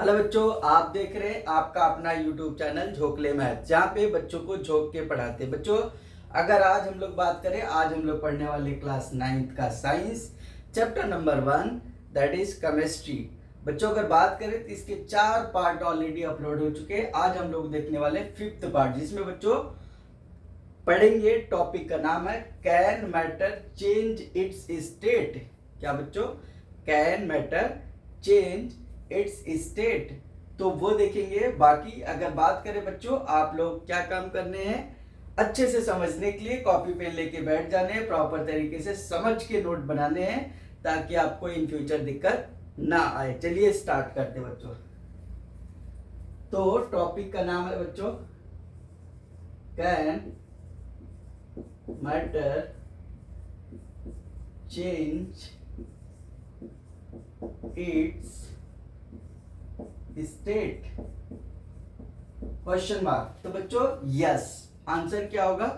Hello बच्चों, आप देख रहे हैं आपका अपना यूट्यूब चैनल झोंकले मैथ, जहाँ पे बच्चों को झोंक के पढ़ाते हैं। बच्चों, अगर आज हम लोग बात करें, आज हम लोग पढ़ने वाले क्लास 9th का science chapter number 1, that is chemistry. बच्चों, अगर बात करें तो इसके 4 पार्ट ऑलरेडी अपलोड हो चुके हैं। आज हम लोग देखने वाले 5th पार्ट, जिसमें बच्चों पढ़ेंगे। टॉपिक का नाम है can matter change it's state. क्या बच्चों? Can matter change it's state, तो वो देखेंगे। बाकी अगर बात करें बच्चों, आप लोग क्या काम करने हैं, अच्छे से समझने के लिए कॉपी पेन लेके बैठ जाने हैं, प्रॉपर तरीके से समझ के नोट बनाने हैं, ताकि आपको इन फ्यूचर दिक्कत ना आए। चलिए स्टार्ट करते हैं बच्चों। तो टॉपिक का नाम है बच्चों can matter change it's state, question mark. तो बच्चों यस, आंसर क्या होगा?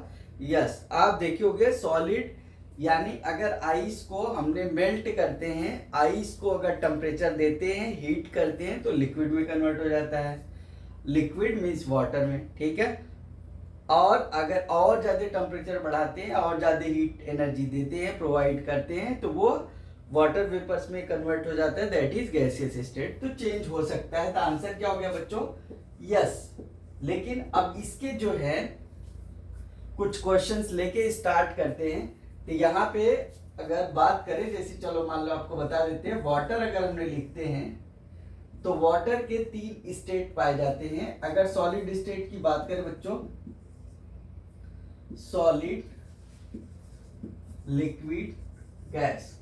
यस। आप देखे होंगे सॉलिड, यानी अगर आइस को हमने मेल्ट करते हैं, आइस को अगर टेम्परेचर देते हैं, हीट करते हैं, तो लिक्विड में कन्वर्ट हो जाता है। लिक्विड मीन्स वाटर में, ठीक है। और अगर और ज्यादा टेम्परेचर बढ़ाते हैं, और ज्यादा हीट एनर्जी देते हैं, प्रोवाइड करते हैं, तो वो वाटर वेपर्स में कन्वर्ट हो जाता है, दैट इज गैसियस स्टेट। तो चेंज हो सकता है। तो आंसर क्या हो गया बच्चों? यस। लेकिन अब इसके जो है कुछ क्वेश्चंस लेके स्टार्ट करते हैं। तो यहाँ पे अगर बात करें, जैसे चलो मान लो आपको बता देते हैं, वाटर अगर हमने लिखते हैं तो वाटर के 3 स्टेट पाए जाते हैं। अगर सॉलिड स्टेट की बात करें बच्चों, सॉलिड, लिक्विड, गैस।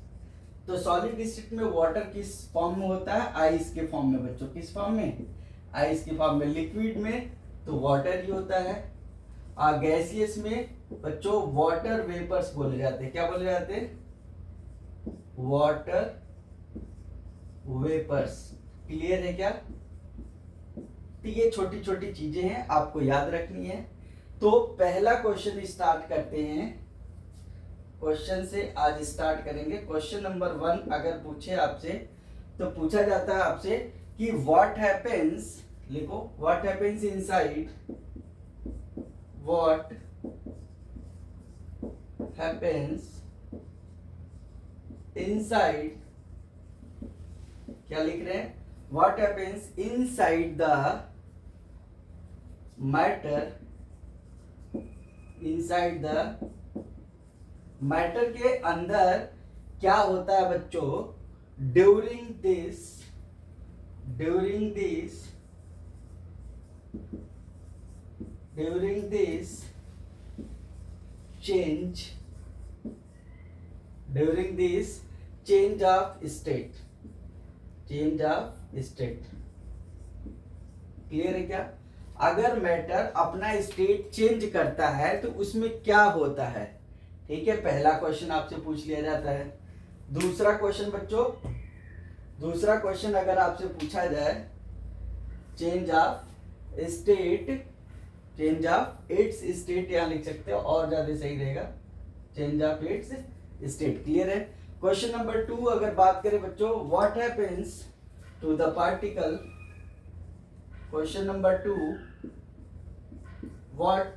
तो सॉलिड स्टेट में वाटर किस फॉर्म में होता है? आइस के फॉर्म में। बच्चों किस फॉर्म में? आइस के फॉर्म में। लिक्विड में तो वाटर ही होता है। और गैसियस में बच्चों वाटर वेपर्स बोले जाते हैं। क्या बोले जाते हैं? Water vapours. क्लियर है क्या? तो ये छोटी छोटी चीजें हैं, आपको याद रखनी है। तो पहला क्वेश्चन स्टार्ट करते हैं। क्वेश्चन से आज स्टार्ट करेंगे। क्वेश्चन नंबर 1 अगर पूछे आपसे, तो पूछा जाता है आपसे कि व्हाट हैपेंस, लिखो what happens inside, what happens inside, क्या लिख रहे हैं? What happens inside the matter, inside the matter के अंदर क्या होता है बच्चों? During this change, during this change of state, change of state. Clear है क्या? अगर मैटर अपना स्टेट चेंज करता है तो उसमें क्या होता है? ठीक है, पहला क्वेश्चन आपसे पूछ लिया जाता है। दूसरा क्वेश्चन बच्चों, दूसरा क्वेश्चन अगर आपसे पूछा जाए, change of state, change of its state यहां लिख सकते हो और ज्यादा सही रहेगा, change of its state. Clear है? क्वेश्चन नंबर 2 अगर बात करें बच्चों, what happens to the particle, question number 2, what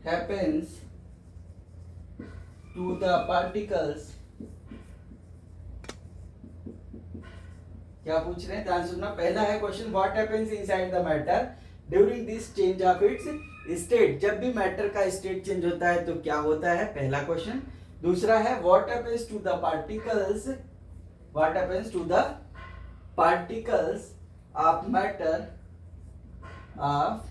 happens to the particles, क्या पूछ रहे हैं? ध्यान सुनना। पहला है question, what happens inside the matter during this change of its state. जब भी मैटर का स्टेट चेंज होता है तो क्या होता है? पहला क्वेश्चन। दूसरा है what happens to the particles, what happens to the particles of matter, of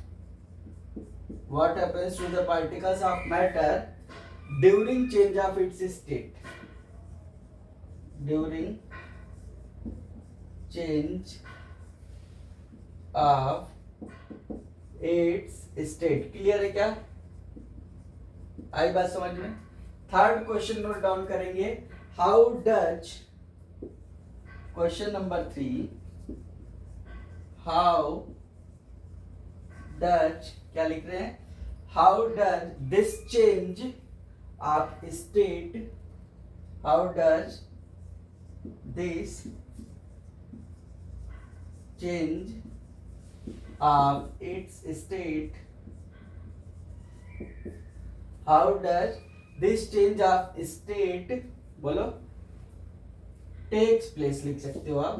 what happens to the particles of matter during change of its state, during change of its state। Clear है क्या? आई बात समझ में? Third question note down करेंगे। How does, question number 3, how does, क्या लिख रहे हैं? How does this change of state, how does this change of its state, how does this change of state, बोलो, takes place, लिख सकते हो आप,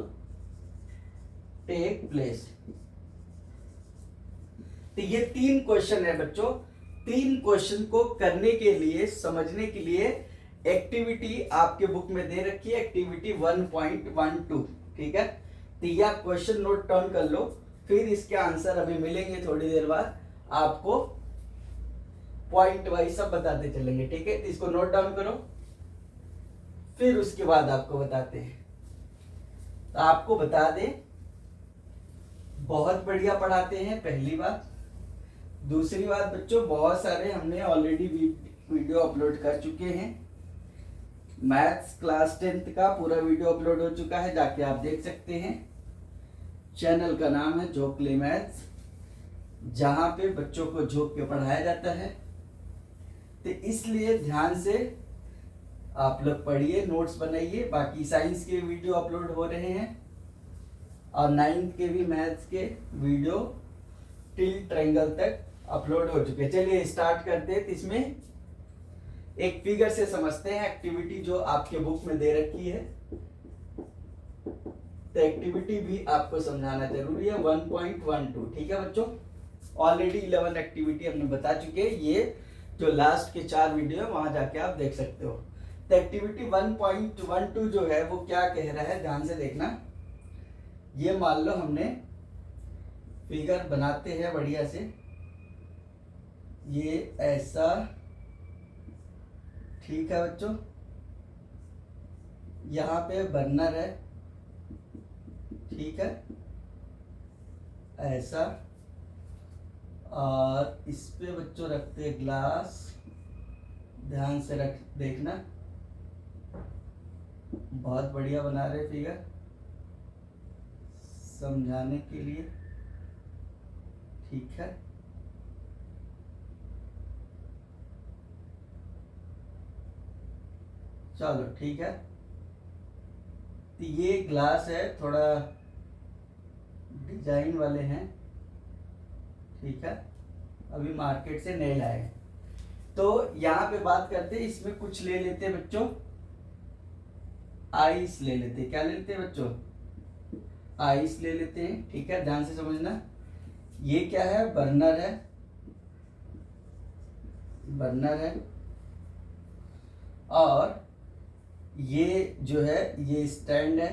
take place। तो ये 3 क्वेश्चन है बच्चों। 3 क्वेश्चन को करने के लिए, समझने के लिए एक्टिविटी आपके बुक में दे रखी है, एक्टिविटी 1.12, ठीक है। तो ये आप क्वेश्चन नोट डाउन कर लो, फिर इसके आंसर अभी मिलेंगे थोड़ी देर बाद, आपको पॉइंट वाइज सब बताते चलेंगे, ठीक है। तो इसको नोट डाउन करो, फिर उसके बाद आपको बताते हैं। तो आपको बता दें, बहुत बढ़िया पढ़ाते हैं, पहली बात। दूसरी बात बच्चों, बहुत सारे हमने ऑलरेडी वीडियो अपलोड कर चुके हैं। मैथ्स क्लास 10th का पूरा वीडियो अपलोड हो चुका है, जाके आप देख सकते हैं। चैनल का नाम है झोंकले मैथ्स, जहां पे बच्चों को झोंक के पढ़ाया जाता है। तो इसलिए ध्यान से आप लोग पढ़िए, नोट्स बनाइए। बाकी साइंस के वीडियो अपलोड हो रहे हैं और 9th के भी मैथ्स के वीडियो टिल ट्रायंगल तक अपलोड हो चुके हैं। चलिए स्टार्ट करते हैं। इसमें एक फिगर से समझते हैं एक्टिविटी जो आपके बुक में दे रखी है। तो एक्टिविटी भी आपको समझाना जरूरी है। 1.12, ठीक है बच्चों। ऑलरेडी 11 एक्टिविटी हमने बता चुके हैं, ये जो लास्ट के 4 वीडियो है वहां जाके आप देख सकते हो। तो एक्टिविटी 1.12 जो है वो क्या कह रहा है, ध्यान से देखना। ये मान लो हमने फिगर बनाते हैं बढ़िया से, ये ऐसा, ठीक है बच्चों। यहाँ पे बर्नर है, ठीक है, ऐसा। और इस पे बच्चों रखते हैं ग्लास, ध्यान से रख देखना, बहुत बढ़िया बना रहे फिगर समझाने के लिए, ठीक है। चलो ठीक है। तो ये ग्लास है, थोड़ा डिजाइन वाले हैं, ठीक है, अभी मार्केट से नए लाए हैं। तो यहाँ पे बात करते हैं, इसमें कुछ ले लेते हैं बच्चों, आइस ले लेते हैं। क्या ले लेते हैं बच्चों? आइस ले लेते हैं, ठीक है, ध्यान से समझना। ये क्या है? बर्नर है, बर्नर है। और ये जो है ये स्टैंड है।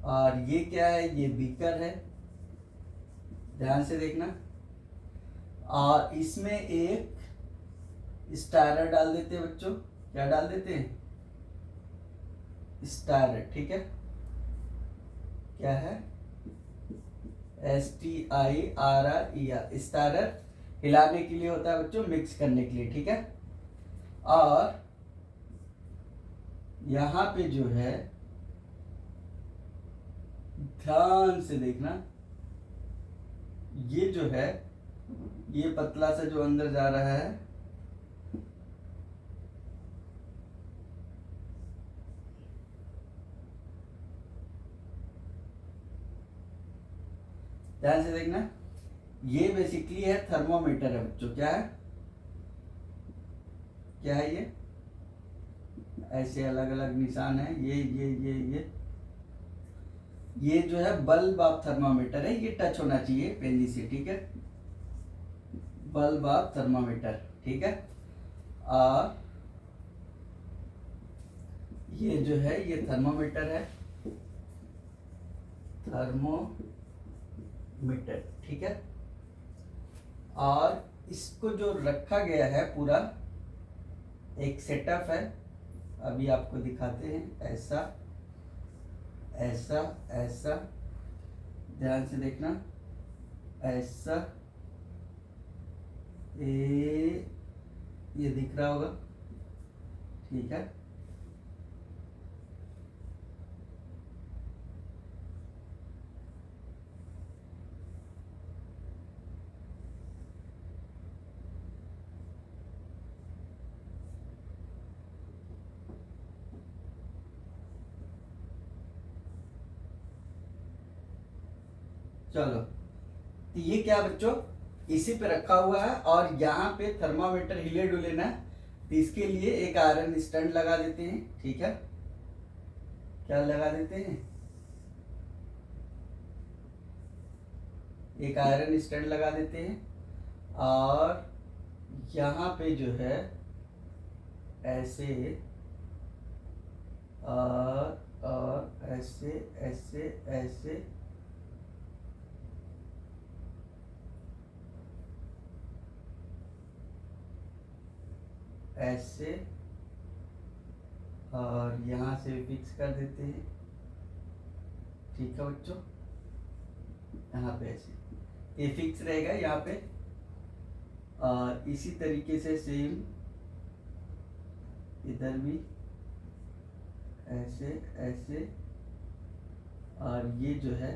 और ये क्या है? ये बीकर है, ध्यान से देखना। और इसमें एक स्टारर डाल देते हैं बच्चों। क्या डाल देते हैं? स्टारर, ठीक है। क्या है? STIRR, स्टारर हिलाने के लिए होता है बच्चों, मिक्स करने के लिए, ठीक है। और यहां पे जो है, ध्यान से देखना, ये जो है ये पतला सा जो अंदर जा रहा है, ध्यान से देखना, ये बेसिकली है थर्मोमीटर है बच्चों। क्या है? क्या है ये? ऐसे अलग अलग निशान है, ये जो है बल्ब ऑफ थर्मामीटर है। ये टच होना चाहिए पेंजी से, ठीक है, बल्ब ऑफ थर्मामीटर, ठीक है। और ये जो है ये थर्मामीटर है, थर्मोमीटर, ठीक है। और इसको जो रखा गया है पूरा एक सेटअप है, अभी आपको दिखाते हैं। ऐसा ऐसा ऐसा, ध्यान से देखना, ऐसा, ये दिख रहा होगा, ठीक है। चलो, तो ये क्या बच्चों, इसी पे रखा हुआ है और यहाँ पे थर्मामीटर हिले डुले ना, तो इसके लिए एक आयरन स्टैंड लगा देते हैं। ठीक है, क्या लगा देते हैं, एक आयरन स्टैंड लगा देते हैं और यहाँ पे जो है ऐसे और ऐसे ऐसे ऐसे ऐसे और यहाँ से फिक्स कर देते हैं। ठीक है बच्चों, यहाँ पे ऐसे ये फिक्स रहेगा यहाँ पे। और इसी तरीके से सेम इधर भी ऐसे ऐसे, और ये जो है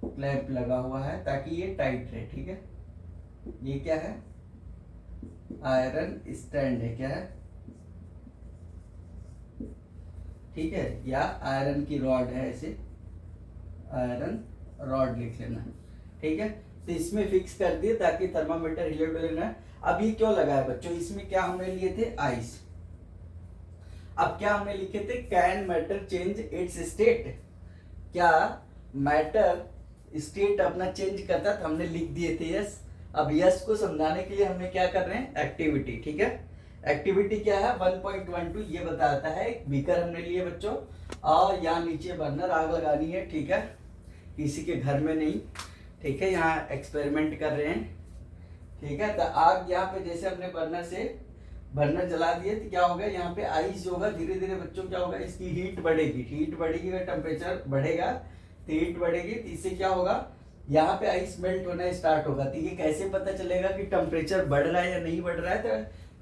क्लैंप लगा हुआ है ताकि ये टाइट रहे। ठीक है, ये क्या है, आयरन स्टैंड है, क्या है, ठीक है, या आयरन की रॉड है, ऐसे आयरन रॉड लिख लेना। ठीक है, तो इसमें फिक्स कर दिए ताकि थर्मामीटर हिले डुले ना। अब ये क्यों लगा है बच्चों, इसमें क्या हमने लिए थे, आइस। अब क्या हमने लिखे थे, can matter change it's state, क्या मैटर स्टेट अपना चेंज करता था, हमने लिख दिए थे यस। अब यस को समझाने के लिए हमने क्या कर रहे हैं, एक्टिविटी। ठीक है, एक्टिविटी क्या है, 1.12 ये बताता है। एक बीकर हमने लिए बच्चों और यहाँ नीचे बर्नर, आग लगानी है। ठीक है, किसी के घर में नहीं। ठीक है, यहाँ एक्सपेरिमेंट कर रहे हैं। ठीक है, तो आग यहाँ पे जैसे हमने बर्नर जला दिए तो क्या होगा, यहाँ पे आइस जो होगा धीरे धीरे बच्चों क्या होगा, इसकी हीट बढ़ेगी। हीट बढ़ेगी, टेम्परेचर बढ़ेगा तो हीट बढ़ेगी, तो इससे क्या होगा, यहाँ पे आइस मेल्ट होना स्टार्ट होगा। तो ये कैसे पता चलेगा कि टेम्परेचर बढ़ रहा है या नहीं बढ़ रहा है, तो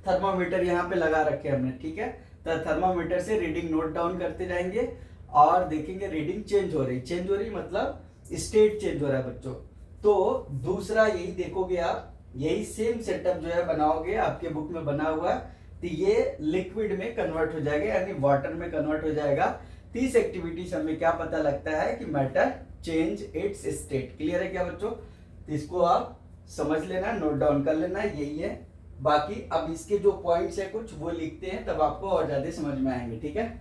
थर्मामीटर यहाँ पे लगा रखे हमने। ठीक है, तो थर्मामीटर से रीडिंग नोट डाउन करते जाएंगे और देखेंगे रीडिंग चेंज हो रही मतलब स्टेट चेंज हो रहा है बच्चों। तो दूसरा यही देखोगे आप, यही सेम सेटअप जो है बनाओगे, आपके बुक में बना हुआ, तो ये लिक्विड में कन्वर्ट हो जाएगा, यानी वाटर में कन्वर्ट हो जाएगा। 30 एक्टिविटी से हमें क्या पता लगता है कि matter change it's state. Clear है क्या बच्चों, तो इसको आप समझ लेना, नोट डाउन कर लेना, यही है। बाकी अब इसके जो पॉइंट्स है कुछ वो लिखते हैं, तब आपको और ज्यादा समझ में आएंगे। ठीक है,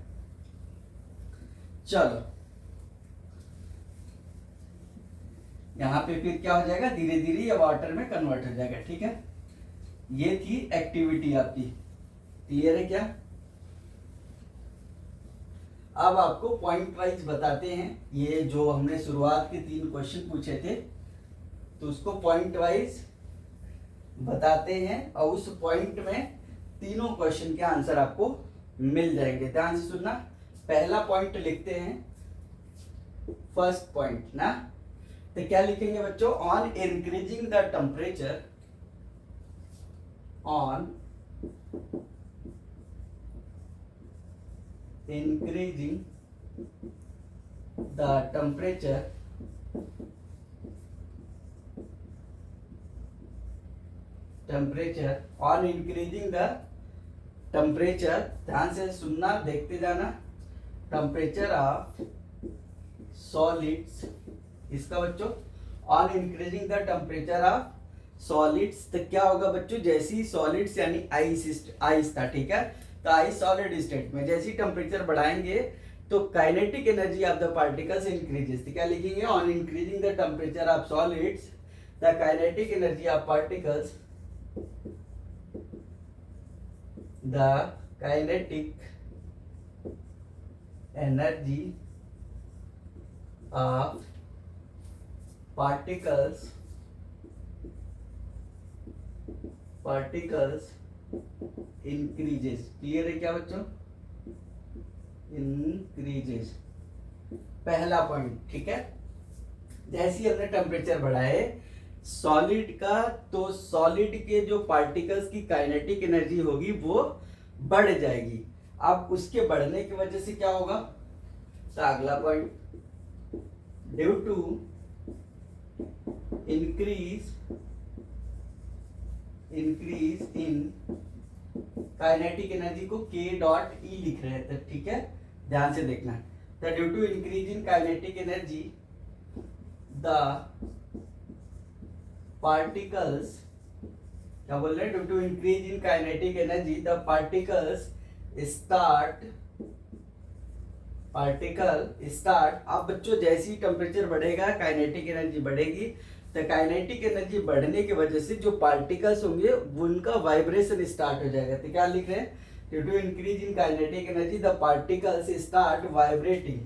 चलो, यहाँ पे फिर क्या हो जाएगा, धीरे धीरे ये वाटर में कन्वर्ट हो जाएगा। ठीक है, ये थी एक्टिविटी आपकी। क्लियर है क्या, अब आपको पॉइंट वाइज बताते हैं। ये जो हमने शुरुआत के 3 क्वेश्चन पूछे थे, तो उसको पॉइंट वाइज बताते हैं और उस पॉइंट में तीनों क्वेश्चन के आंसर आपको मिल जाएंगे। ध्यान से सुनना, पहला पॉइंट लिखते हैं, फर्स्ट पॉइंट ना, तो क्या लिखेंगे बच्चों, on increasing the temperature, on increasing the temperature on increasing the temperature, ध्यान से सुनना, देखते जाना, टेम्परेचर ऑफ सॉलिड्स, इसका बच्चों on increasing the temperature of solids, तो क्या होगा बच्चों, जैसी सॉलिड्स यानी आइस था। ठीक है, तो आइस सॉलिड स्टेट में जैसी टेम्परेचर बढ़ाएंगे तो kinetic energy of the particles increases. तो क्या लिखेंगे, on increasing the temperature of solids the kinetic energy of particles, the kinetic energy of particles increases. Clear है क्या बच्चों, इंक्रीजेस, पहला पॉइंट। ठीक है, जैसे ही हमने टेम्परेचर बढ़ाए सॉलिड का, तो सॉलिड के जो पार्टिकल्स की काइनेटिक एनर्जी होगी वो बढ़ जाएगी। अब उसके बढ़ने की वजह से क्या होगा, तो अगला point, due to increase in kinetic energy को K डॉट E लिख रहे थे। ठीक है, ध्यान से देखना, due to increase in kinetic energy the particles, क्या बोल रहे हैं, due to increase in kinetic energy the particle start. अब बच्चों जैसे ही टेम्परेचर बढ़ेगा काइनेटिक एनर्जी बढ़ेगी, तो काइनेटिक एनर्जी बढ़ने की वजह से जो पार्टिकल्स होंगे उनका वाइब्रेशन स्टार्ट हो जाएगा। तो क्या लिख रहे हैं, due to increase in kinetic energy the particles start vibrating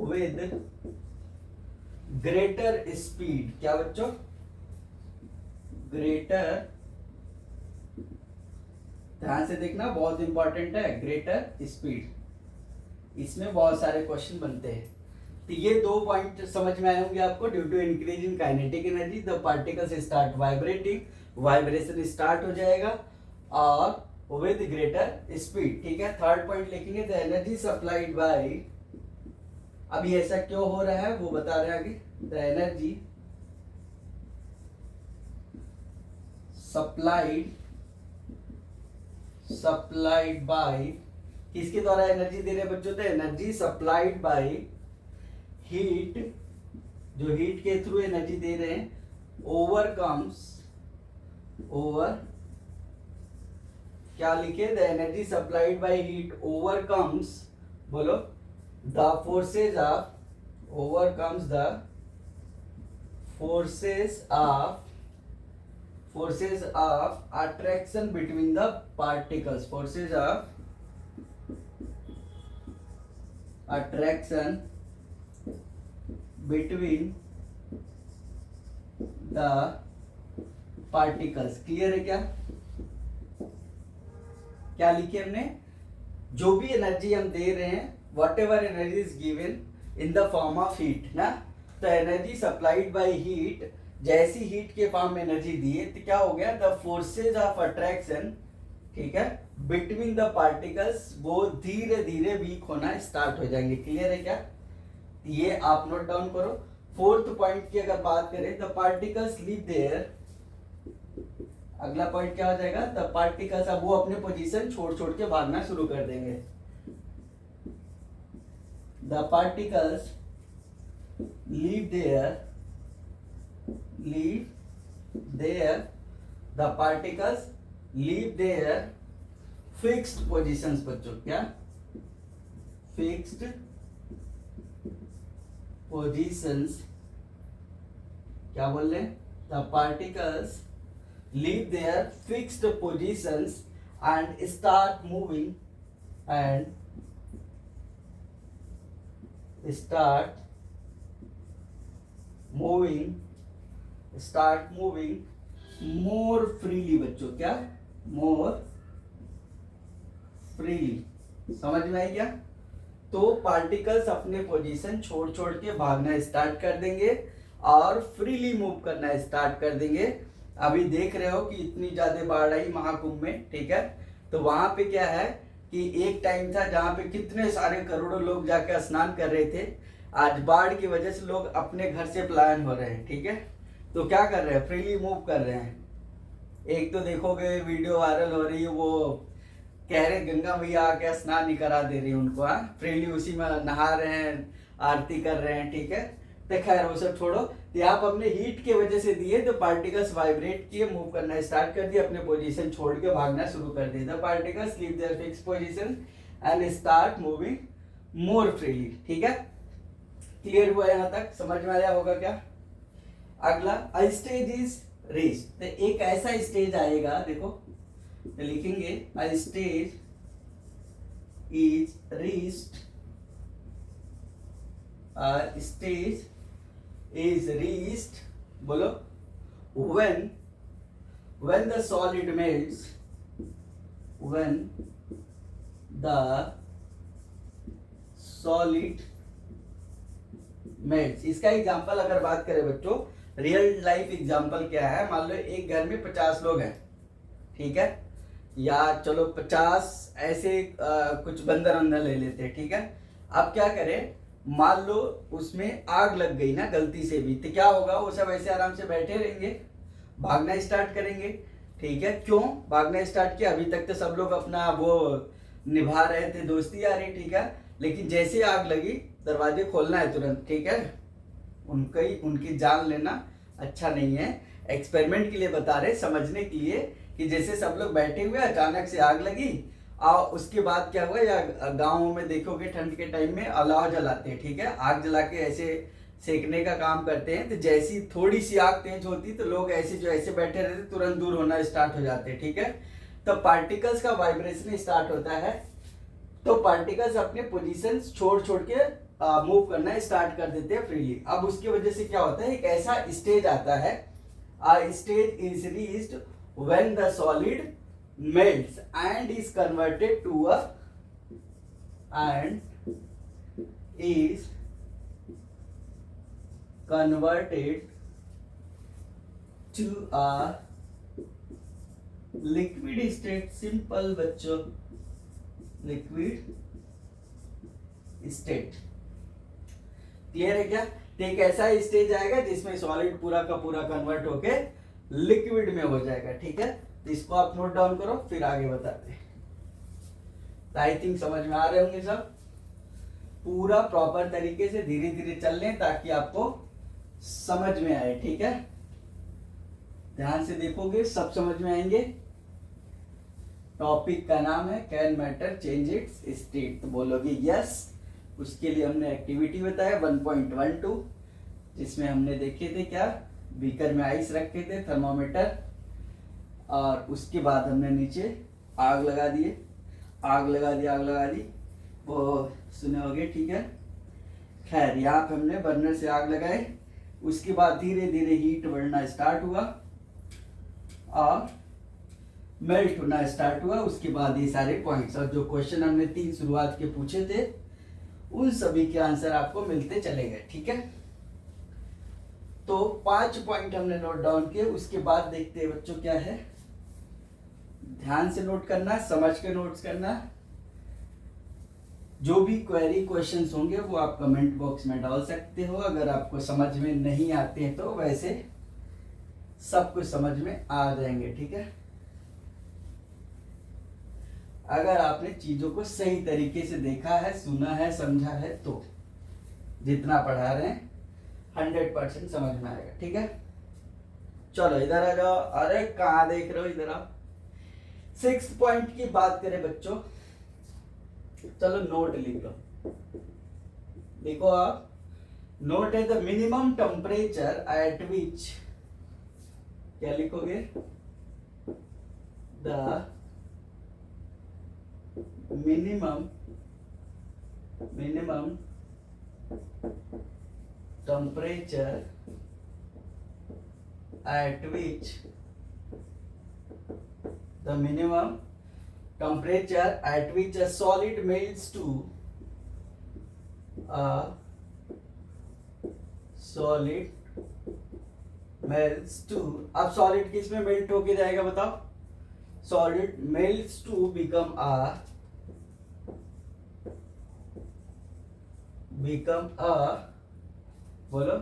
with greater speed. क्या बच्चों, ग्रेटर, ध्यान से देखना बहुत इंपॉर्टेंट है, ग्रेटर स्पीड। इसमें बहुत सारे क्वेश्चन बनते हैं। तो ये 2 पॉइंट समझ में आए होंगे आपको। Due to increase in kinetic energy the particles start vibrating, vibration start हो जाएगा और विद ग्रेटर स्पीड। ठीक है, थर्ड पॉइंट लिखेंगे द एनर्जी सप्लाइड बाय, अभी ऐसा क्यों हो रहा है वो बता रहे हैं आगे। द एनर्जी सप्लाइड बाय, किसके द्वारा एनर्जी दे रहे हैं बच्चों, तो एनर्जी सप्लाइड बाय हीट, जो हीट के थ्रू एनर्जी दे रहे हैं, क्या लिखे, the energy supplied by heat overcomes, बोलो, the forces of attraction between the particles, forces of attraction between the particles। Clear है क्या, क्या लिखे हमने, जो भी एनर्जी हम दे रहे हैं, what ever energy is given in the form of heat ना, तो एनर्जी सप्लाइड बाय हीट, जैसी हीट के फॉर्म में एनर्जी दिए तो क्या हो गया, द फोर्सेज ऑफ अट्रैक्शन, ठीक है, बिटवीन द पार्टिकल्स, वो धीरे धीरे वीक होना स्टार्ट हो जाएंगे। क्लियर है क्या, ये आप नोट डाउन करो। फोर्थ पॉइंट की अगर बात करें, द पार्टिकल्स लीव देयर, अगला पॉइंट क्या हो जाएगा, द पार्टिकल्स, अब वो अपने पोजीशन छोड़ छोड़ के भागना शुरू कर देंगे। The particles leave their, the particles leave their fixed positions। बच्चों क्या, fixed positions, क्या बोल रहे हैं, the particles leave their fixed positions and start moving more freely। बच्चों क्या, more freely, समझ में आई क्या, तो पार्टिकल्स अपने पोजीशन छोड़ छोड़ के भागना स्टार्ट कर देंगे और फ्रीली मूव करना स्टार्ट कर देंगे। अभी देख रहे हो कि इतनी ज्यादा बाढ़ आई महाकुंभ में, ठीक है, तो वहां पे क्या है कि एक टाइम था जहां पे कितने सारे करोड़ों लोग जाकर स्नान कर रहे थे। आज बाढ़ की वजह से लोग अपने घर से पलायन हो रहे हैं, ठीक है, तो क्या कर रहे हैं, फ्रीली मूव कर रहे हैं। एक तो देखोगे वीडियो वायरल हो रही है, वो कह रहे गंगा मैया आके स्नान नहीं करा दे रही उनको, फ्रीली उसी में नहा रहे हैं, आरती कर रहे हैं, ठीक है, तो खैर वो सब छोड़ो। तो आप अपने हीट के वजह से दिए तो पार्टिकल्स वाइब्रेट किए, मूव करना स्टार्ट कर दिए, अपने पोजीशन छोड़ के भागना शुरू कर दिए। The particles leave their fix position and start moving more freely. ठीक है, क्लियर हुआ यहाँ तक, समझ में आया होगा क्या। अगला अ स्टेज इज रीच्ड, तो एक ऐसा स्टेज आएगा, देखो तो लिखेंगे अ stage is reached, a stage is reached, बोलो, when the solid melts, when the solid melts। इसका एग्जांपल अगर बात करें बच्चों, रियल लाइफ एग्जांपल क्या है, मान लो एक घर में 50 लोग हैं, ठीक है, या चलो 50 ऐसे कुछ बंदर अंदर ले लेते हैं, ठीक है। अब क्या करें, मान लो उसमें आग लग गई ना गलती से भी, तो क्या होगा, वो सब ऐसे आराम से बैठे रहेंगे, भागना स्टार्ट करेंगे, ठीक है। क्यों भागना स्टार्ट किया, अभी तक तो सब लोग अपना वो निभा रहे थे, दोस्ती यारी, ठीक है। लेकिन जैसे आग लगी दरवाजे खोलना है तुरंत, ठीक है। उनकी जान लेना अच्छा नहीं है। एक्सपेरिमेंट के लिए बता रहे, समझने के लिए, कि जैसे सब लोग बैठे हुए अचानक से आग लगी और उसके बाद क्या हुआ, या गाँव में देखोगे ठंड के टाइम में अलाव जलाते हैं, ठीक है, आग जला के ऐसे सेकने का काम करते हैं। तो जैसी थोड़ी सी आग तेज होती तो लोग ऐसे जो ऐसे बैठे रहते तुरंत दूर होना स्टार्ट हो जाते, ठीक है। तो पार्टिकल्स का वाइब्रेशन स्टार्ट होता है, तो पार्टिकल्स अपने पोजीशन छोड़ छोड़ के मूव करना स्टार्ट कर देते हैं फ्रीली। अब उसकी वजह से क्या होता है, एक ऐसा स्टेज आता है, stage is reached when the solid melts and is converted to a liquid state। Simple बच्चों, लिक्विड स्टेट। क्लियर है क्या? तो एक ऐसा स्टेज आएगा जिसमें सॉलिड पूरा का पूरा कन्वर्ट होके लिक्विड में हो जाएगा, ठीक है। तो इसको आप नोट डाउन करो, फिर आगे बताते हैं। तो आई थिंक समझ में आ रहे होंगे सब। पूरा प्रॉपर तरीके से धीरे धीरे चल लें ताकि आपको समझ में आए, ठीक है। ध्यान से देखोगे सब समझ में आएंगे। टॉपिक का नाम है can matter change it's state, तो बोलोगे यस। उसके लिए हमने एक्टिविटी बताया 1.12, जिसमें हमने देखे थे क्या, बीकर में आइस रखे थे, थर्मोमीटर, और उसके बाद हमने नीचे आग लगा दी, वो सुने होगे, ठीक है। खैर यहाँ पे हमने बर्नर से आग लगाए, उसके बाद धीरे धीरे हीट बढ़ना स्टार्ट हुआ और मेल्ट होना स्टार्ट हुआ। उसके बाद ये सारे पॉइंट्स और जो क्वेश्चन हमने 3 शुरुआत के पूछे थे उन सभी के आंसर आपको मिलते चले गए, ठीक है। तो 5 पॉइंट हमने नोट डाउन किए। उसके बाद देखते हैं बच्चों क्या है, ध्यान से नोट करना, समझ के नोट्स करना। जो भी क्वेरी क्वेश्चंस होंगे वो आप कमेंट बॉक्स में डाल सकते हो। अगर आपको समझ में नहीं आते हैं तो वैसे सब कुछ समझ में आ जाएंगे, ठीक है। अगर आपने चीजों को सही तरीके से देखा है, सुना है, समझा है, तो जितना पढ़ा रहे हैं 100% समझ में आएगा, ठीक है। चलो इधर आ जाओ। अरे कहाँ देख रहे हो, इधर आओ। 6th पॉइंट की बात करें बच्चों, चलो नोट लिख लो। देखो आप, नोट है द मिनिमम टेम्परेचर एट विच, क्या लिखोगे, the minimum temperature at which the minimum temperature at which a solid melts to a solid melts to, अब solid किस में मेल्ट होके जाएगा बताओ, solid melts to become a बोलो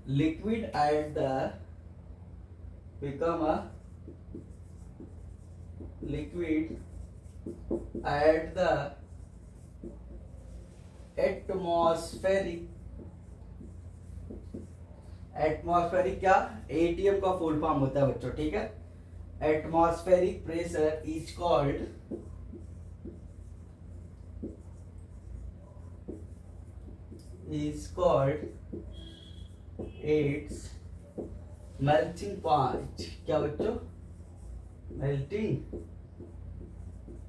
liquid at the become a liquid at the atmospheric क्या, ATM का full form होता है बच्चों, ठीक है। Atmospheric pressure is called its melting point, क्या बच्चों, मेल्टिंग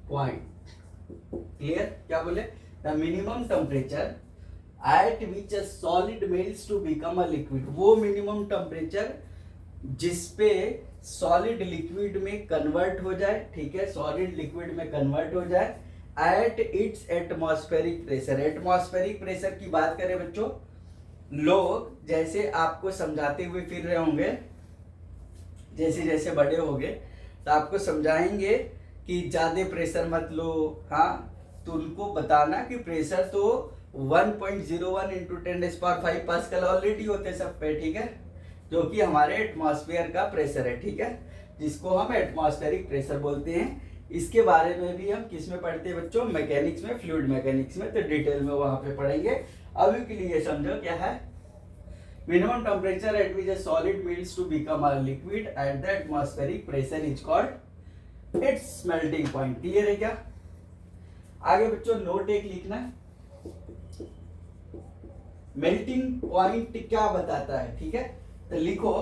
पॉइंट। क्लियर? क्या बोले, the minimum temperature at which a solid melts to become a liquid, वो मिनिमम टेम्परेचर जिसपे सॉलिड लिक्विड में कन्वर्ट हो जाए, ठीक है, सॉलिड लिक्विड में कन्वर्ट हो जाए at its atmospheric pressure. Atmospheric pressure की बात करें बच्चों, लोग जैसे आपको समझाते हुए फिर रहे होंगे, जैसे जैसे बड़े होंगे तो आपको समझाएंगे कि ज्यादा प्रेशर मत लो, हाँ, तो उनको बताना कि प्रेशर तो 1.01 इंटू 10⁵ पास्कल ऑलरेडी होते सब पे, ठीक है, जो कि हमारे एटमॉस्फेयर का प्रेशर है, ठीक है, जिसको हम एटमॉस्फेरिक प्रेशर बोलते हैं। इसके बारे में भी हम किस में पढ़ते हैं बच्चों, मैकेनिक्स में, फ्लूइड मैकेनिक्स में, तो डिटेल में वहां पे पढ़ेंगे। अभी के लिए समझो क्या है, minimum temperature at which a solid melts to become a liquid at the atmospheric pressure is called its melting point. Clear है क्या? आगे बच्चों नोट एक लिखना, मेल्टिंग पॉइंट क्या बताता है, ठीक है? तो लिखो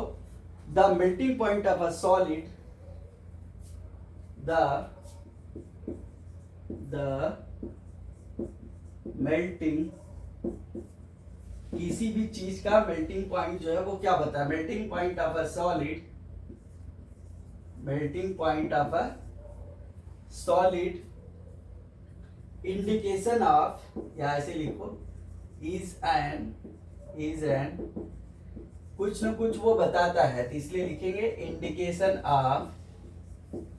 the melting point of a solid, the melting, किसी भी चीज का मेल्टिंग पॉइंट जो है वो क्या बताता है, melting point of a solid, melting point of a solid indication of, या ऐसे लिखो इज एन कुछ न कुछ वो बताता है, तो इसलिए लिखेंगे इंडिकेशन ऑफ।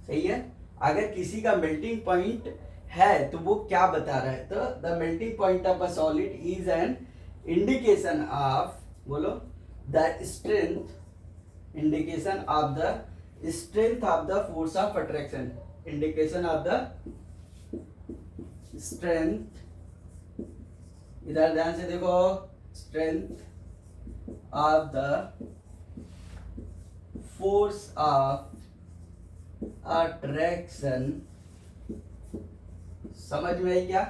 सही है? अगर किसी का मेल्टिंग पॉइंट है तो वो क्या बता रहा है, तो the melting point of a solid is an indication of, बोलो, the strength, indication of the strength of the force of attraction, indication of the strength, इधर ध्यान से देखो, strength of the force of attraction. समझ में आई क्या?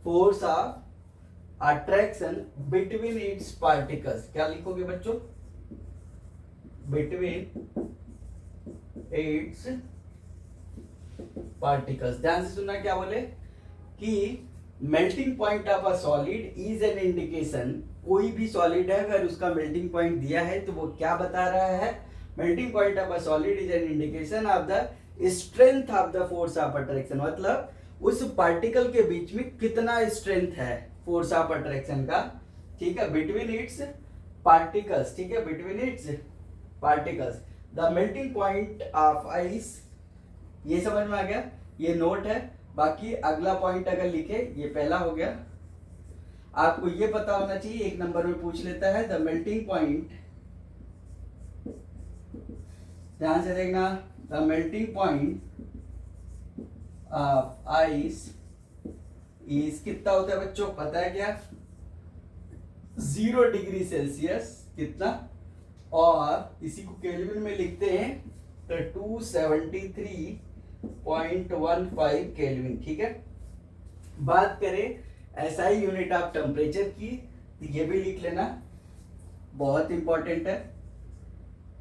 Force of attraction between its particles. क्या लिखोगे बच्चों? Between its particles. ध्यान से सुनना, क्या बोले कि melting point of a solid is an indication, कोई भी सॉलिड है अगर उसका मेल्टिंग पॉइंट दिया है तो वो क्या बता रहा है, melting point of a solid is an indication of the strength of the force of attraction, मतलब उस पार्टिकल के बीच में कितना स्ट्रेंथ है फोर्स ऑफ अट्रैक्शन का, ठीक है, बिटवीन इट्स पार्टिकल्स, ठीक है, between its particles. The melting point of ice, ये समझ में आ गया, ये नोट है। बाकी अगला पॉइंट अगर लिखे, ये पहला हो गया, आपको ये पता होना चाहिए, एक नंबर में पूछ लेता है द मेल्टिंग पॉइंट, ध्यान से देखना, the melting point of ice is कितना होता है बच्चों, पता है क्या? 0 डिग्री सेल्सियस, कितना, और इसी को केल्विन में लिखते हैं तो 273.15 केल्विन, ठीक है। बात करें एसआई यूनिट ऑफ टेम्परेचर की, तो ये भी लिख लेना, बहुत इंपॉर्टेंट है।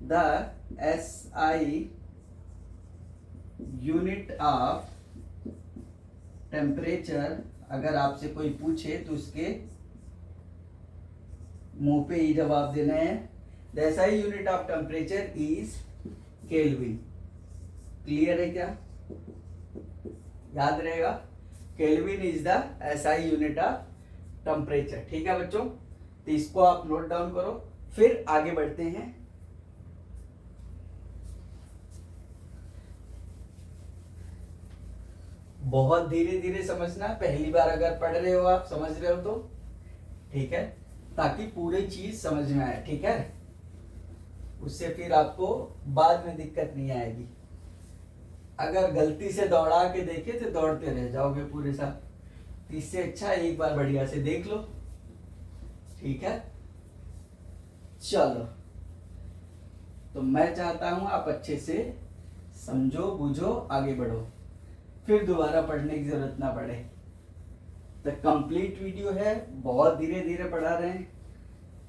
The SI unit of temperature, अगर आपसे कोई पूछे तो उसके मुंह पे ही जवाब देना है। The SI unit of temperature is kelvin. Clear है क्या? याद रहेगा, kelvin is the SI unit of temperature, ठीक है बच्चों। तो इसको आप नोट डाउन करो, फिर आगे बढ़ते हैं। बहुत धीरे धीरे समझना, पहली बार अगर पढ़ रहे हो आप, समझ रहे हो तो ठीक है, ताकि पूरी चीज समझ में आए, ठीक है, उससे फिर आपको बाद में दिक्कत नहीं आएगी। अगर गलती से दौड़ा के देखे तो दौड़ते रह जाओगे पूरे साथ, इससे अच्छा एक बार बढ़िया से देख लो, ठीक है। चलो, तो मैं चाहता हूं आप अच्छे से समझो, बूझो, आगे बढ़ो, फिर दोबारा पढ़ने की जरूरत ना पड़े। तो कंप्लीट वीडियो है, बहुत धीरे धीरे पढ़ा रहे हैं,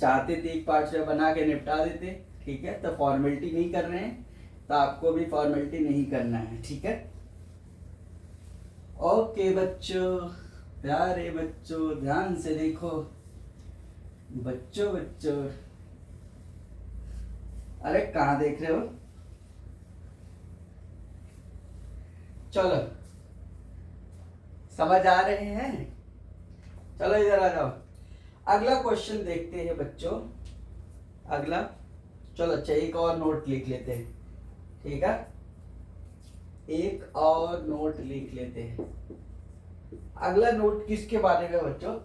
चाहते थे एक पार्ट से बना के निपटा देते, ठीक है, तो फॉर्मेलिटी नहीं कर रहे हैं, तो आपको भी फॉर्मेलिटी नहीं करना है, ठीक है। ओके बच्चों, प्यारे बच्चों, ध्यान से देखो, बच्चों बच्चों, अरे कहाँ देख रहे हो, चलो समझ आ रहे हैं, चलो इधर आ जाओ। अगला क्वेश्चन देखते हैं बच्चों, अगला, चलो अच्छा एक और नोट लिख लेते हैं, ठीक है, एक और नोट लिख लेते हैं। अगला नोट किसके बारे में बच्चों?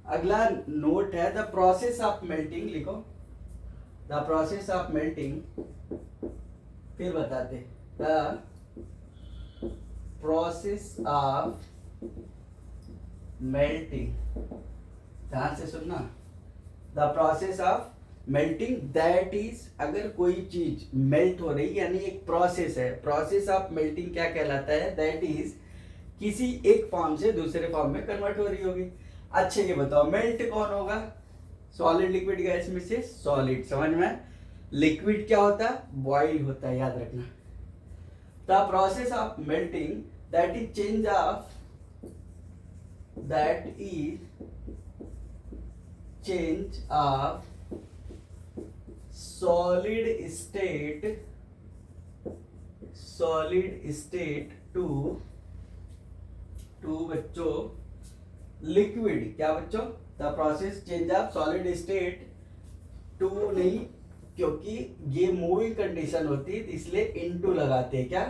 अगला नोट है द प्रोसेस ऑफ मेल्टिंग, लिखो द प्रोसेस ऑफ मेल्टिंग, फिर बताते द प्रोसेस ऑफ मेल्टिंग, ध्यान से सुनना, the process of melting that is, अगर कोई चीज मेल्ट हो रही यानी एक प्रोसेस है, प्रोसेस ऑफ मेल्टिंग क्या कहलाता है, दैट इज किसी एक फॉर्म से दूसरे फॉर्म में कन्वर्ट हो रही होगी। अच्छा ये बताओ मेल्ट कौन होगा, सॉलिड लिक्विड गैस में से सॉलिड, समझ में, लिक्विड क्या होता है, बॉइल होता है, याद रखना। The process of melting that is change of, that is change of solid state to बच्चों लिक्विड, क्या बच्चों, the process change of solid state to, नहीं क्योंकि ये मूविंग कंडीशन होती है इसलिए इनटू लगाते हैं, क्या,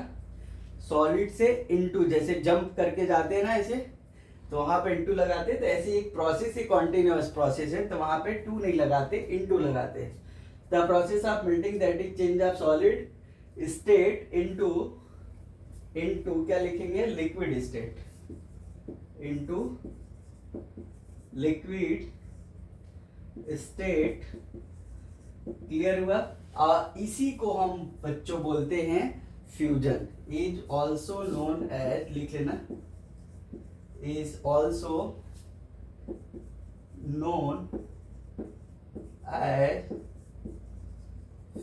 सॉलिड से इनटू, जैसे जंप करके जाते हैं ना ऐसे, तो वहां पे इनटू लगाते, तो ऐसे एक प्रोसेस ही कॉन्टिन्यूअस प्रोसेस है, तो वहां पे टू नहीं लगाते, इनटू लगाते। The process of melting that is change of solid state into, into क्या लिखेंगे, liquid state, into liquid state, clear हुआ। और इसी को हम बच्चों बोलते हैं fusion, is also known as, लिख लेना, is also known as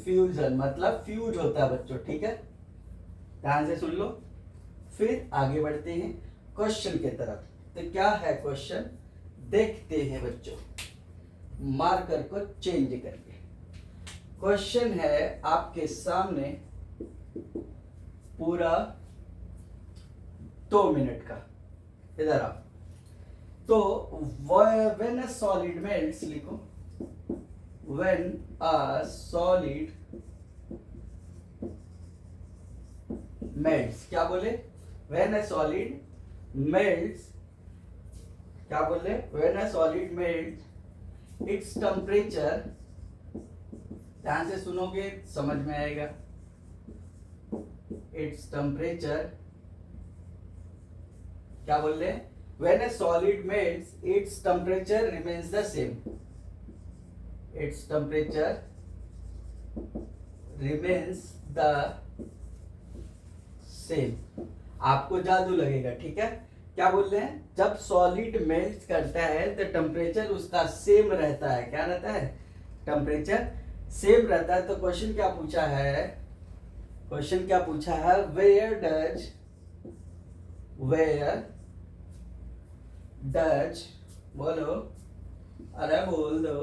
fusion, मतलब फ्यूज होता है बच्चों, ठीक है, ध्यान से सुन लो। फिर आगे बढ़ते हैं क्वेश्चन के तरफ। तो क्या है क्वेश्चन, देखते हैं बच्चों, मार्कर को चेंज करके। क्वेश्चन है आपके सामने पूरा 2 मिनट का, इधर आओ। तो व्हेन अ सॉलिड मेल्ट्स, लिखो, व्हेन अ सॉलिड मेल्ट्स, क्या बोले, व्हेन अ सॉलिड मेल्ट्स, क्या बोले, when a solid melts its temperature, ध्यान से सुनोगे समझ में आएगा, इट्स टेम्परेचर, क्या बोल रहे हैं, when a solid melts its temperature remains the same, its temperature remains the same. आपको जादू लगेगा, ठीक है, क्या बोल रहे हैं, जब सॉलिड मेल्ट करता है तो टेम्परेचर उसका सेम रहता है, क्या रहता है, टेम्परेचर सेम रहता है। तो क्वेश्चन क्या पूछा है, क्वेश्चन क्या पूछा है, वेयर डच, बोलो, अरे बोल दो,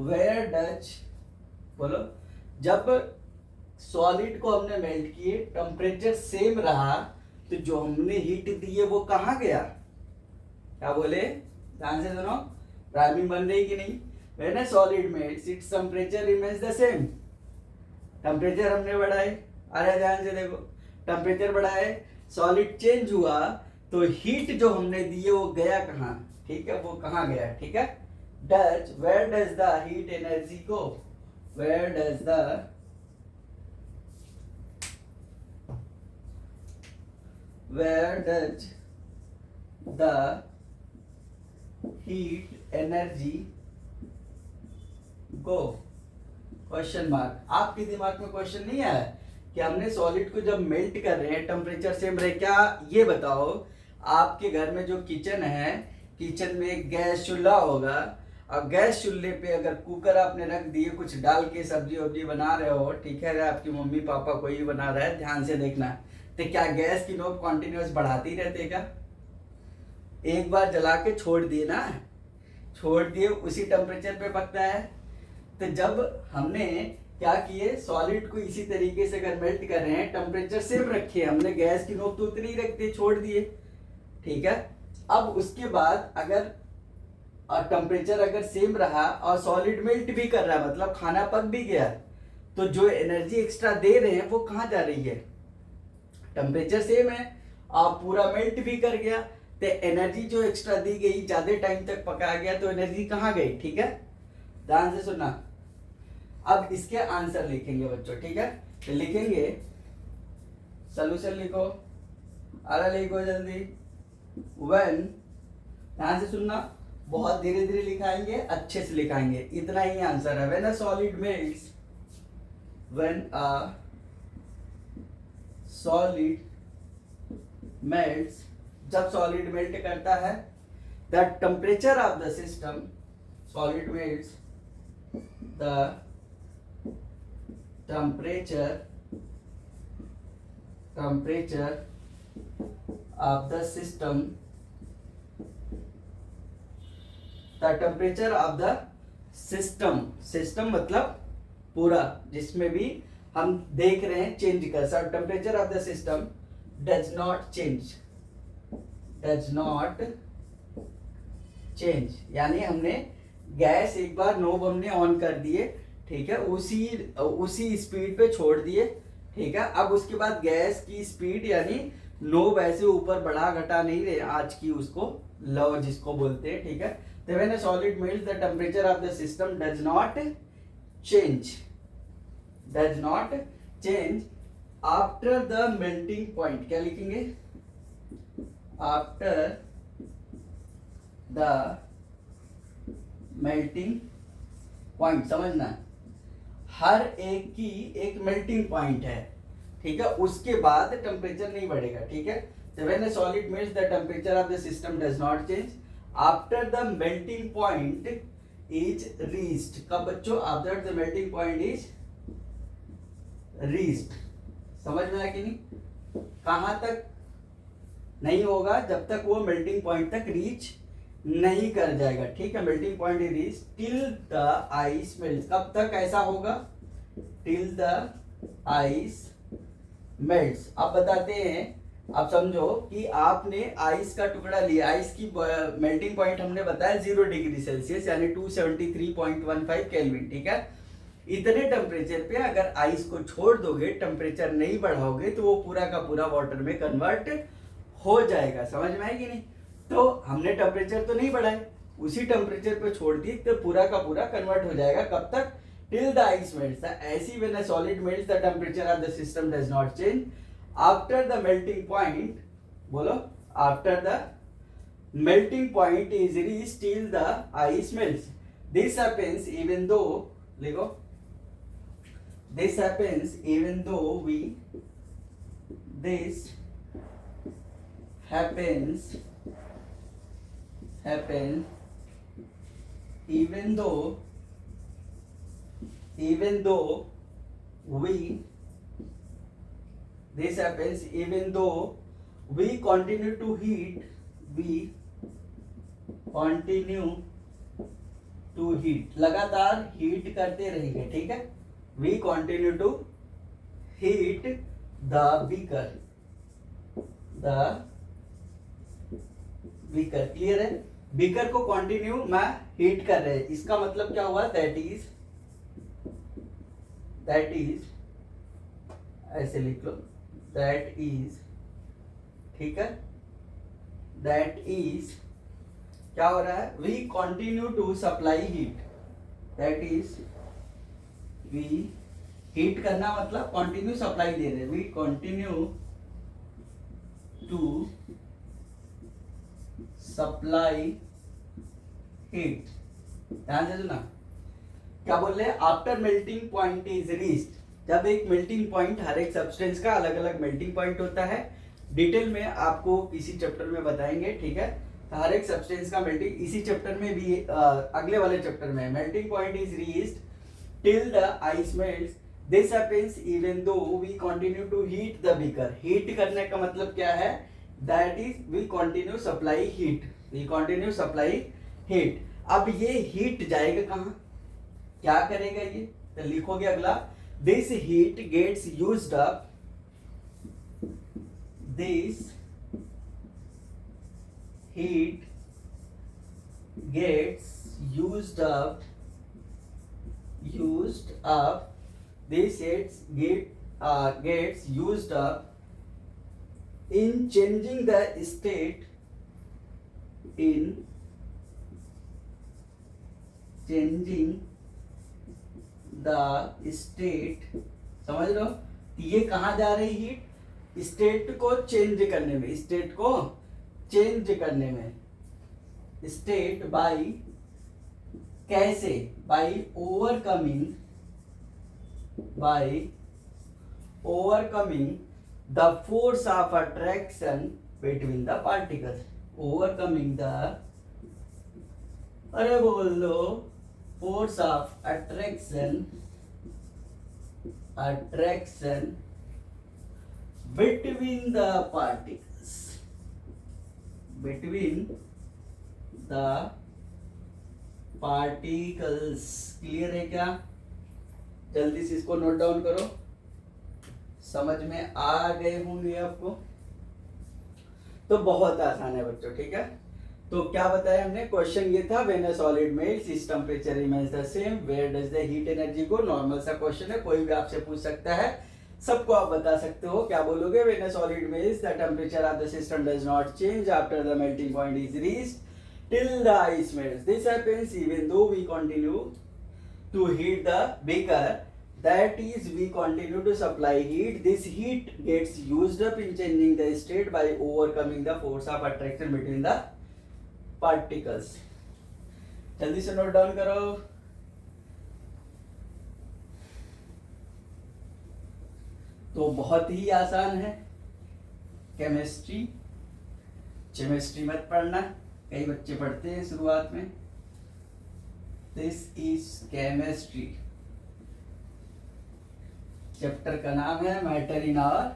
वेयर डच, बोलो, जब सॉलिड को हमने मेल्ट किए टेम्परेचर सेम रहा, तो जो हमने हीट दी है वो कहाँ गया, क्या बोले, ध्यान से सुनो, राइमिंग बन रही कि नहीं, when a solid melts its temperature remains the same, temperature हमने बढ़ाए, अरे ध्यान से देखो, टेम्परेचर बढ़ाए, सॉलिड चेंज हुआ, तो हीट जो हमने दी है वो गया कहाँ, ठीक है, वो कहाँ गया, ठीक है, डच, where does the heat energy go, where does the heat energy go, question mark. आपके दिमाग में क्वेश्चन नहीं आया कि हमने सॉलिड को जब मेल्ट कर रहे हैं टेम्परेचर सेम रहे, क्या ये बताओ, आपके घर में जो किचन है, किचन में गैस चूल्हा होगा, और गैस चूल्हे पे अगर कुकर आपने रख दिए, कुछ डाल के सब्जी वब्जी बना रहे हो, ठीक है, आपकी मम्मी पापा कोई भी बना रहा है, ध्यान से देखना, तो क्या गैस की नोक कॉन्टिन्यूस बढ़ाती रहते क्या, एक बार जला के छोड़ दिए ना, छोड़ दिए उसी टेम्परेचर पे पकता है। तो जब हमने क्या किए, सॉलिड को इसी तरीके से अगर मेल्ट कर रहे हैं, टेम्परेचर सेम रखे, हमने गैस की नोक तो उतनी रख दी, छोड़ दिए, ठीक है। अब उसके बाद अगर टेम्परेचर अगर सेम रहा और सॉलिड मेल्ट भी कर रहा है, मतलब खाना पक भी गया, तो जो एनर्जी एक्स्ट्रा दे रहे हैं वो कहाँ जा रही है, टेम्परेचर सेम है, आप पूरा मेल्ट भी कर गया, तो एनर्जी जो एक्स्ट्रा दी गई, ज्यादा टाइम तक पकाया गया, तो एनर्जी कहाँ गई, ठीक है, ध्यान से सुनना। अब इसके आंसर लिखेंगे बच्चों, ठीक है, तो लिखेंगे, सॉल्यूशन लिखो, अरे लिखो जल्दी। व्हेन, ध्यान से सुनना, बहुत धीरे धीरे लिखाएंगे, अच्छे से लिखाएंगे, इतना ही आंसर है। When a solid melts, when a solid melts, जब सॉलिड मेल्ट करता है, the temperature of the system, solid melts, the temperature of the system, the temperature of the system मतलब पूरा, जिसमें भी हम देख रहे हैं चेंज कर, सब temperature of the system does not change, यानी हमने गैस एक बार नोब हमने ऑन कर दिए, ठीक है, उसी स्पीड पे छोड़ दिए, ठीक है। अब उसके बाद गैस की स्पीड यानी नोब ऐसे ऊपर बढ़ा घटा नहीं रहे, आज की उसको लव जिसको बोलते हैं, ठीक है। तो when a solid melts the temperature of the system does not change after the melting point. क्या लिखेंगे? आफ्टर द मेल्टिंग पॉइंट, समझना, हर एक की एक मेल्टिंग पॉइंट है, ठीक है, उसके बाद टेम्परेचर नहीं बढ़ेगा, ठीक है। तो when a solid melts the temperature of the system does not change after the melting point is reached. कब बच्चों? After the melting point is reached. समझ में आया कि नहीं? कहां तक नहीं होगा? जब तक वो मेल्टिंग पॉइंट तक रीच नहीं कर जाएगा, ठीक है। Melting point is reach till the ice melts. कब तक ऐसा होगा? Till the ice melts. अब बताते हैं, अब समझो कि आपने आइस का टुकड़ा लिया, आइस की मेल्टिंग पॉइंट हमने बताया 0 डिग्री सेल्सियस यानी 273.15 केल्विन, ठीक है। इतने टेम्परेचर पे अगर आइस को छोड़ दोगे, टेम्परेचर नहीं बढ़ाओगे, तो वो पूरा का पूरा वाटर में कन्वर्ट हो जाएगा। समझ में आएगी नहीं? तो हमने टेम्परेचर तो नहीं बढ़ाए, उसी टेम्परेचर पे छोड़ दी तो पूरा का पूरा कन्वर्ट हो जाएगा। कब तक? Till the ice melts. ऐसी when a solid melts the temperature of the system does not change after the melting point, बोलो, after the melting point is reached till the ice melts. This happens even though, लिखो, this happens even though we, this happens even though we, this happens even though we continue to heat, लगातार heat करते रहेंगे, ठीक है। we continue to heat the beaker, beaker, clear है? Beaker को continue मैं heat कर रहे हैं, इसका मतलब क्या हुआ? दैट इज ऐसे लिख लो, दैट इज, ठीक है, दैट इज क्या हो रहा है? We continue to supply heat, that is we, heat करना मतलब कंटिन्यू सप्लाई दे रहे हैं, we continue to supply heat. ध्यान से सुना, क्या बोल रहे हैं? After melting point is reached. जब एक मेल्टिंग पॉइंट, हर एक सब्सटेंस का अलग अलग मेल्टिंग पॉइंट होता है, डिटेल में आपको किसी चैप्टर में बताएंगे, ठीक है। तो हर एक सब्सटेंस का मेल्टिंग इसी चैप्टर में भी, अगले वाले चैप्टर में, melting point is reached till the ice melts. This happens even though we continue to heat the beaker. Heat करने का मतलब क्या है? That is we continue supply heat, we continue supply heat। अब ये हीट जाएगा कहाँ? क्या करेगा ये? तो लिखोगे अगला, this heat gets used up, this heat gets used up, this gets used up in changing the state, समझ लो, ये कहाँ जा रही हीट? स्टेट को चेंज करने में, स्टेट को चेंज करने में, स्टेट बाय कैसे, by overcoming the force of attraction between the particles, overcoming the, अरे बोल दो, force of attraction between the particles, clear है क्या? जल्दी से इसको नोट डाउन करो, समझ में आ गए होंगे आपको। तो बहुत आसान है बच्चों, ठीक है। तो क्या बताया हमने, क्वेश्चन ये था, when a solid melts its temperature remains the same, where does the heat energy go. Normal सा क्वेश्चन है, कोई भी आपसे पूछ सकता है, सबको आप बता सकते हो। क्या बोलोगे, when a solid melts the temperature of the system does not change after the melting point is reached till the ice melts. This happens even though we continue to heat the beaker, that is we continue to supply heat. This heat gets used up in changing the state by overcoming the force of attraction between the particles. जल्दी से note down करो। तो बहुत ही आसान है chemistry, मत पढ़ना, कई बच्चे पढ़ते हैं शुरुआत में। दिस इज केमिस्ट्री, चैप्टर का नाम है मैटर इन आवर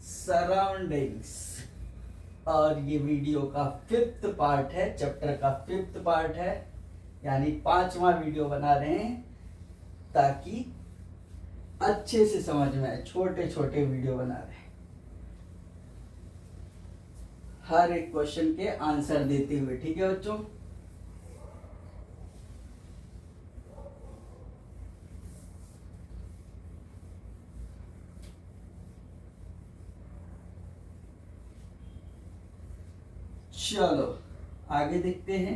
सराउंडिंग्स, और ये वीडियो का 5th पार्ट है, चैप्टर का 5th पार्ट है, यानी 5वां वीडियो बना रहे हैं ताकि अच्छे से समझ में आए। छोटे छोटे वीडियो बना रहे हैं, हर एक क्वेश्चन के आंसर देते हुए, ठीक है बच्चों। चलो आगे देखते हैं।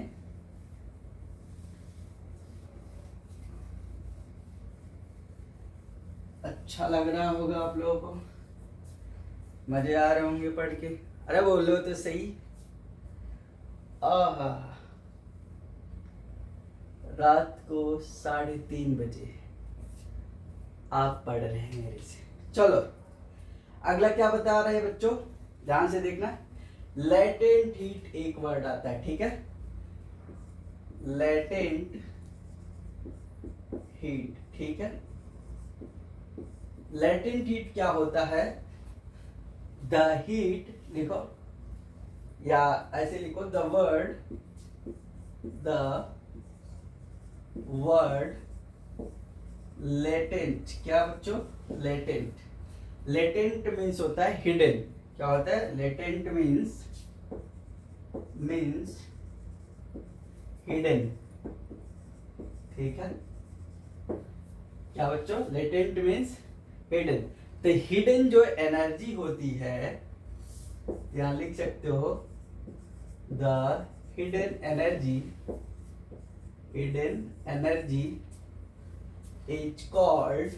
अच्छा लग रहा होगा आप लोगों को, मजे आ रहे होंगे पढ़ के। अरे बोलो तो सही। आहा, रात को 3:30 बजे आप पढ़ रहे हैं मेरे से। चलो अगला क्या बता रहे हैं बच्चों, ध्यान से देखना। लेटेंट हीट एक वर्ड आता है, ठीक है। लेटेंट हीट, ठीक है। लेटेंट हीट क्या होता है, द हीट, लिखो या ऐसे लिखो, द वर्ड लेटेंट। क्या बच्चों, लेटेंट मीन्स होता है हिडन। क्या होता है, लेटेंट मीन्स हिडन, ठीक है। क्या बच्चों, लेटेंट मीन्स हिडन। तो हिडन जो एनर्जी होती है, यहां लिख सकते हो, the hidden energy is called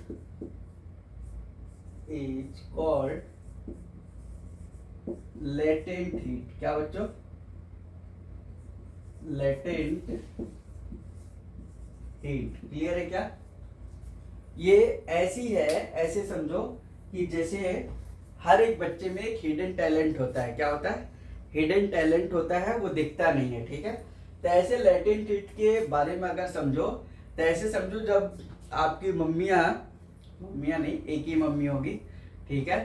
latent heat. क्या बच्चों, लेटेंट हीट, क्लियर है क्या? ये ऐसी है, ऐसे समझो कि जैसे हर एक बच्चे में एक हिडन टैलेंट होता है। क्या होता है, हिडन टैलेंट होता है, वो दिखता नहीं है, ठीक है। तो ऐसे लेटेंट हीट के बारे में अगर समझो, तो ऐसे समझो जब आपकी मम्मियाँ नहीं, एक ही मम्मी होगी, ठीक है।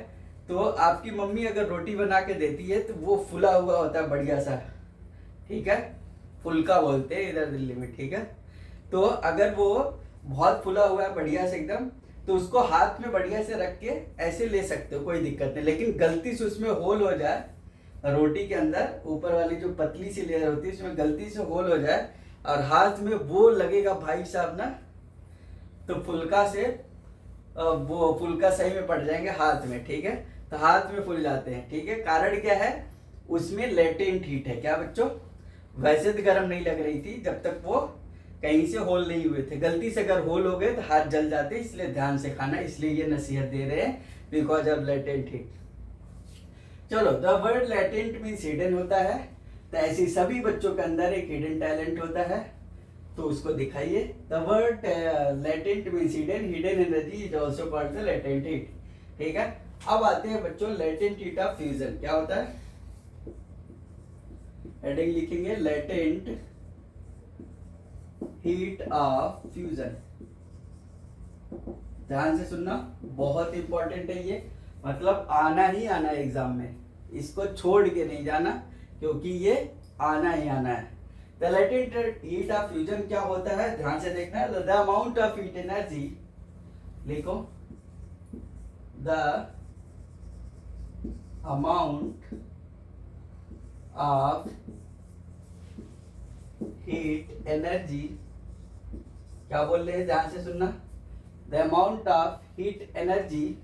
तो आपकी मम्मी अगर रोटी बना के देती है तो वो फुला हुआ होता है बढ़िया सा, ठीक है, फुलका बोलते हैं इधर दिल्ली में, ठीक है। तो अगर वो बहुत फुला हुआ है बढ़िया से एकदम, तो उसको हाथ में बढ़िया से रख के ऐसे ले सकते हो, कोई दिक्कत नहीं। लेकिन गलती से उसमें होल हो जाए, रोटी के अंदर ऊपर वाली जो पतली सी लेयर होती है उसमें गलती से होल हो जाए और हाथ में वो लगेगा भाई साहब ना, तो फुलका से वो फुलका सही में पड़ जाएंगे हाथ में, ठीक है। तो हाथ में फूल जाते हैं, ठीक है। कारण क्या है, उसमें लेटेंट हीट है। क्या बच्चों, वैसे तो गर्म नहीं लग रही थी जब तक वो कहीं से होल नहीं हुए थे। गलती से अगर होल हो गए तो हाथ जल जाते, इसलिए ध्यान से खाना, इसलिए ये नसीहत दे रहे हैं, बिकॉज ऑफ लेटेंट हीट। चलो, the word latent means hidden होता है, तो ऐसे सभी बच्चों के अंदर एक हिडन टैलेंट होता है, तो उसको दिखाइए। The word latent means hidden, hidden energy is also called the latent heat. ठीक है, अब आते हैं बच्चों लेटेंट हीट ऑफ फ्यूजन। क्या होता है? हेडिंग लिखेंगे लेटेंट हीट ऑफ फ्यूजन। ध्यान से सुनना, बहुत इंपॉर्टेंट है ये, मतलब आना ही आना है एग्जाम में, इसको छोड़ के नहीं जाना, क्योंकि ये आना ही आना है। The latent heat of fusion क्या होता है, ध्यान से देखना है। The amount of heat energy, लिखो the amount of heat energy, क्या बोल रहे हैं, ध्यान से सुनना। The amount of heat energy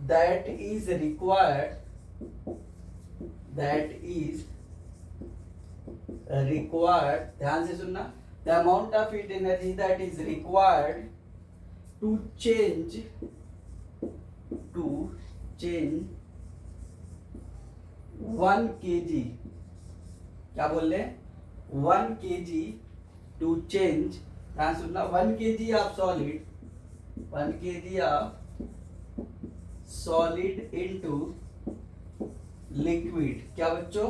that is required, ध्यान से सुनना। the amount of heat energy that is required to change 1 kg, क्या बोल रहे हैं, 1 kg to change, ध्यान सुनना, 1 kg of solid, 1 kg of solid into liquid, क्या बच्चों,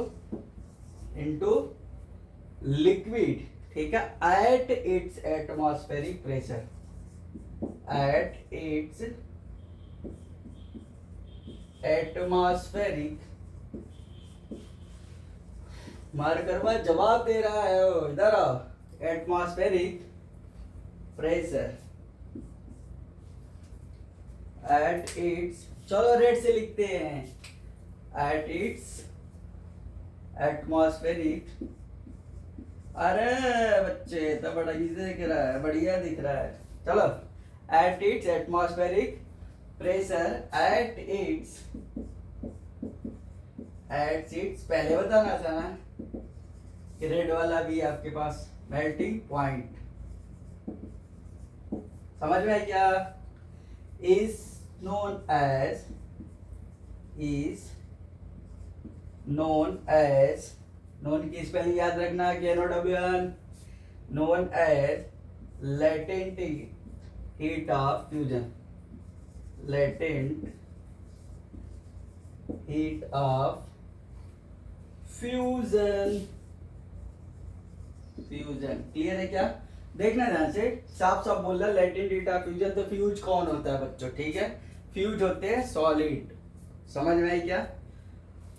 इनटू लिक्विड। ठीक है, at its atmospheric pressure, at its atmospheric, मार करवा जवाब दे रहा है, इधर आओ, एटमॉस्फेरिक प्रेशर एट इट्स, चलो रेड से लिखते हैं, एट इट्स एटमॉस्फेरिक, अरे बच्चे तो बड़ा इजी दिख रहा है, बढ़िया दिख रहा है, चलो, at its atmospheric pressure, at its पहले बताना था ना कि रेड वाला भी आपके पास मेल्टिंग पॉइंट, समझ में है क्या, is known as known की स्पेलिंग याद रखना, KNOWN, known as latent heat of fusion, latent heat of fusion, clear है क्या, देखना ध्यान से, साफ साफ बोल रहा है लेटेंट हीट ऑफ फ्यूजन, तो फ्यूज कौन होता है बच्चों, ठीक है, फ्यूज होते हैं सॉलिड, समझ में आई क्या,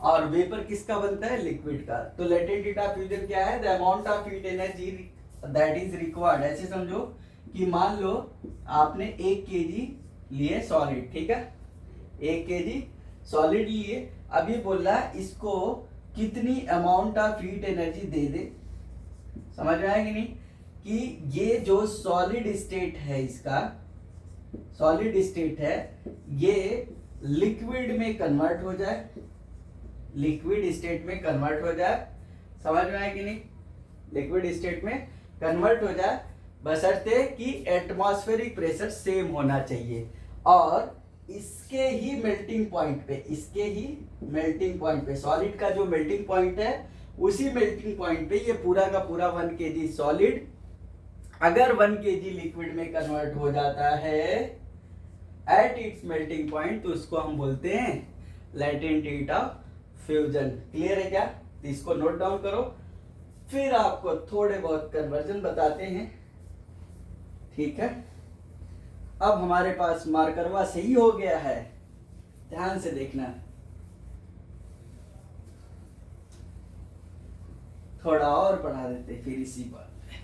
और वेपर किसका बनता है, लिक्विड का। तो लेटेंट हीट ऑफ फ्यूजन क्या है, the amount of heat energy that is required, ऐसे समझो कि मान लो आपने 1 kg लिए सॉलिड, ठीक है, 1 kg सॉलिड लिए, अभी बोल रहा है इसको कितनी अमाउंट ऑफ हीट एनर्जी दे दे, समझ में आया कि नहीं, कि ये जो सॉलिड स्टेट है, इसका सॉलिड स्टेट है, ये लिक्विड में कन्वर्ट हो जाए, लिक्विड स्टेट में कन्वर्ट हो जाए, समझ में आया कि नहीं, लिक्विड स्टेट में कन्वर्ट हो जाए, बशर्ते कि एटमॉस्फेरिक प्रेशर सेम होना चाहिए, और इसके ही मेल्टिंग पॉइंट पे, इसके ही मेल्टिंग पॉइंट पे, सॉलिड का जो मेल्टिंग पॉइंट है, उसी मेल्टिंग पॉइंट पे ये पूरा का पूरा 1 kg सॉलिड अगर 1 kg लिक्विड में कन्वर्ट हो जाता है एट इट्स मेल्टिंग पॉइंट, तो उसको हम बोलते हैं latent heat of fusion. Clear है क्या, तो इसको नोट डाउन करो, फिर आपको थोड़े बहुत कन्वर्जन बताते हैं, ठीक है। अब हमारे पास मार्करवा सही हो गया है, ध्यान से देखना, थोड़ा और पढ़ा देते फिर इसी बात पे।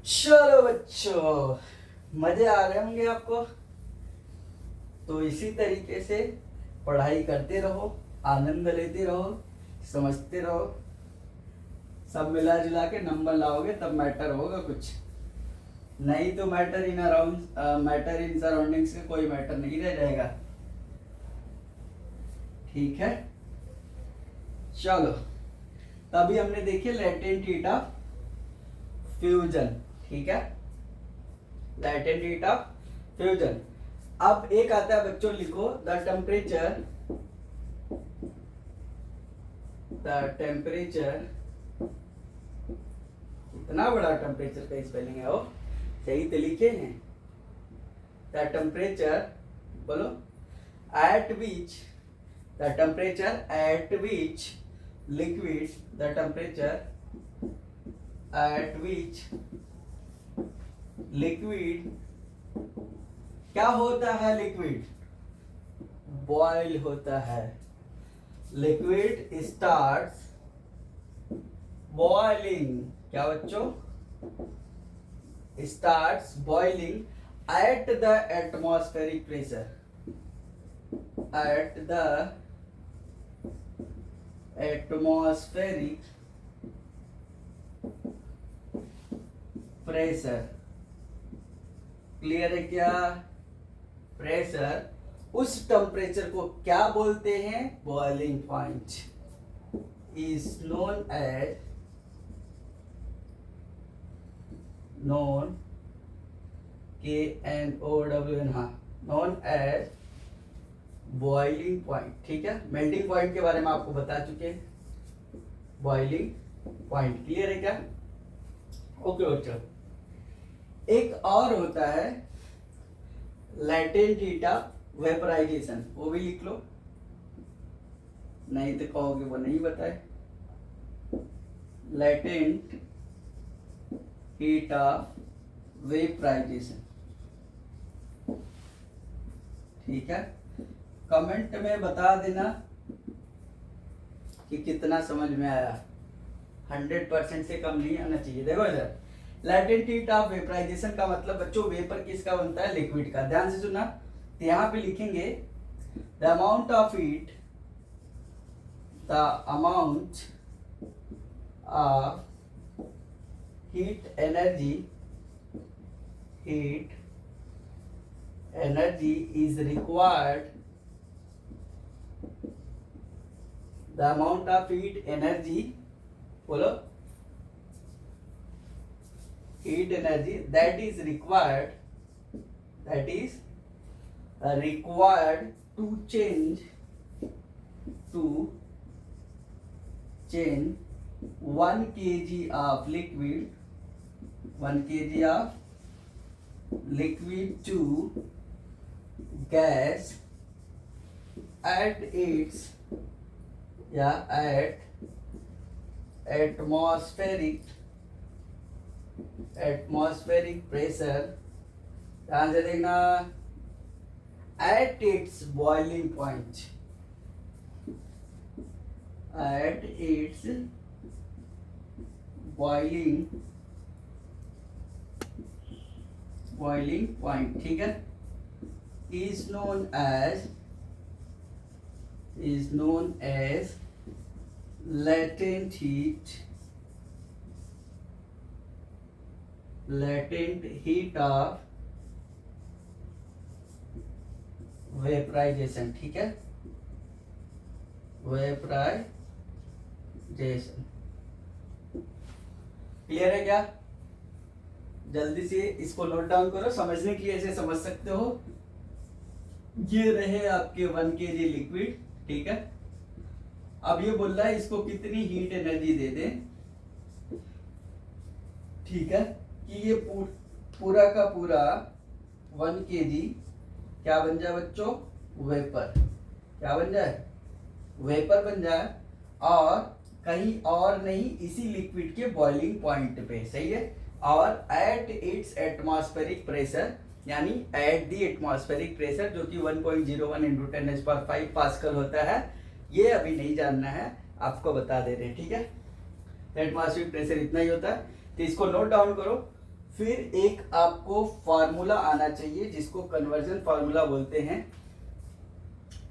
चलो बच्चों, मजे आ रहे होंगे आपको, तो इसी तरीके से पढ़ाई करते रहो, आनंद लेते रहो, समझते रहो, सब मिला जुला के नंबर लाओगे तब मैटर होगा कुछ, नहीं तो matter in around, matter in surroundings का कोई मैटर नहीं रह जाएगा, ठीक है। चलो, तभी हमने देखी लेटेंट हीट ऑफ फ्यूजन, ठीक है। Latent heat of fusion. अब एक आता है बच्चों, लिखो द टेम्परेचर इतना बड़ा टेम्परेचर का स्पेलिंग है वो, सही तो लिखे हैं। द टेम्परेचर बोलो eight which, the temperature at which liquid, the temperature at which liquid क्या होता है, लिक्विड बॉयल होता है। लिक्विड स्टार्ट्स बॉइलिंग, क्या बच्चों, starts boiling at the atmospheric pressure, at the atmospheric pressure. Clear है क्या? प्रेशर, उस टेम्परेचर को क्या बोलते हैं, boiling point, is known as, known KNOWN, हाँ, नोन एज बॉइलिंग पॉइंट। ठीक है, मेल्टिंग पॉइंट के बारे में आपको बता चुके हैं, बॉइलिंग पॉइंट। क्लियर है क्या? ओके बच्चों, एक और होता है लैटेंट हीट ऑफ वेपराइजेशन, वो भी लिख लो, नहीं तो कहोगे वो नहीं बताए। लैटेंट हीट ऑफ वेपराइजेशन, ठीक है, कमेंट में बता देना कि कितना समझ में आया। 100% से कम नहीं आना चाहिए। देखो इधर, लैटेंट हीट ऑफ वेपराइजेशन का मतलब बच्चों वेपर किसका बनता है, लिक्विड का। ध्यान से सुना, तो यहाँ पे लिखेंगे the amount of heat, the amount of heat energy, heat energy is required, the amount of heat energy, बोलो, heat energy that is required to change 1 kg of liquid to gas at its atmospheric pressure। ध्यान से देखना, at its boiling point, at its boiling point, ठीक है, is known as latent heat of vaporisation. ठीक है, vaporisation. Clear है क्या? जल्दी से इसको नोट डाउन करो, समझने के लिए ऐसे समझ सकते हो। ये रहे आपके 1 kg लिक्विड, ठीक है। अब ये बोल रहा है इसको कितनी हीट एनर्जी दे दें, ठीक है, कि ये पूरा का पूरा 1 kg क्या बन जाए बच्चों, वेपर। क्या बन जाए, वेपर बन जाए, और कहीं और नहीं, इसी लिक्विड के बॉइलिंग पॉइंट पे, सही है। और एट इट्स एटमॉस्फेरिक प्रेशर, यानी एट दी एटमॉस्फेरिक प्रेशर, जो कि 1.01 × 10⁵ पास्कल होता है। ये अभी नहीं जानना है, आपको बता दे रहे हैं, ठीक है। एटमॉस्फेरिक प्रेशर इतना ही होता है, तो इसको नोट डाउन करो। फिर एक आपको फार्मूला आना चाहिए जिसको कन्वर्जन फार्मूला बोलते हैं।